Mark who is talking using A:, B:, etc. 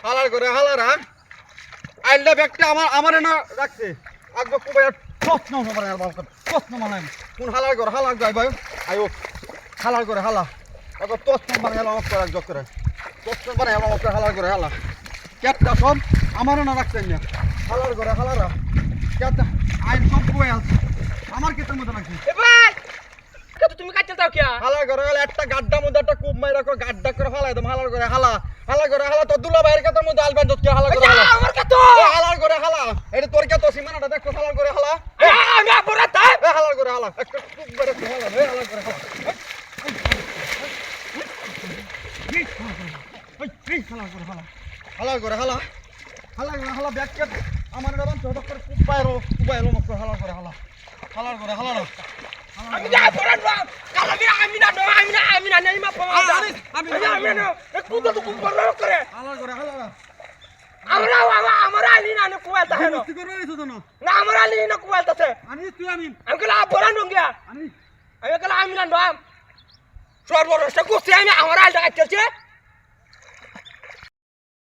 A: হালার করে হালারা আইলটা ব্যাগটা আমার না রাখছে আগবা কুবাই প্রশ্ন মানে প্রশ্ন মানে কোন হালার করে হালার যায় ভাই আয়ো হালার করে হালা আগবা প্রশ্ন মানে এলাম করে এক করে প্রশ্ন মানে এলাম করে হালার করে হালা কেটটা সব আমার না রাখছেন না হালার করে হালারা কেটটা আইন সব কুবাই আছে আমার কেটের মধ্যে রাখছে
B: ভাই কত তুমি কাটতে দাও কি
A: হালার করে হালা একটা গাড্ডা মধ্যে একটা কুব মাইরা করে গাড্ডা করে হালা একদম হালার করে হালা হালা করে হালা তো দুলা ভাইয়ের কাতার মধ্যে আলবান যত হালা করে হালা
B: আমার কত
A: হালার করে হালা এটা তোর কত সীমানাটা দেখো হালার করে হালা
B: আমি বড় তাই
A: হালার করে হালা একটা খুব বড় হালা হালার করে হালা হালার করে হালা হালার করে হালা ব্যাগ কেট আমার রাবান তো ডক্টর খুব বাইরো মত হালার করে হালা হালার করে হালা
B: আমি যা বড় কালা কি আমি না নেই মা পাওয়া আমি না কুদো তো কুম বড় করে
A: হালার করে হালা
B: আমরা আলি না কুয়ালতা হেনো
A: কি করবে রে সুদন
B: না আমরা আলি না কুয়ালতাছে
A: আনি তুই আমি
B: কলা বড় নঙ্গিয়া
A: আনি
B: আমি কলা আমি না সর্বরষ্ট করছি আমি আমার আলটা কাটতেছে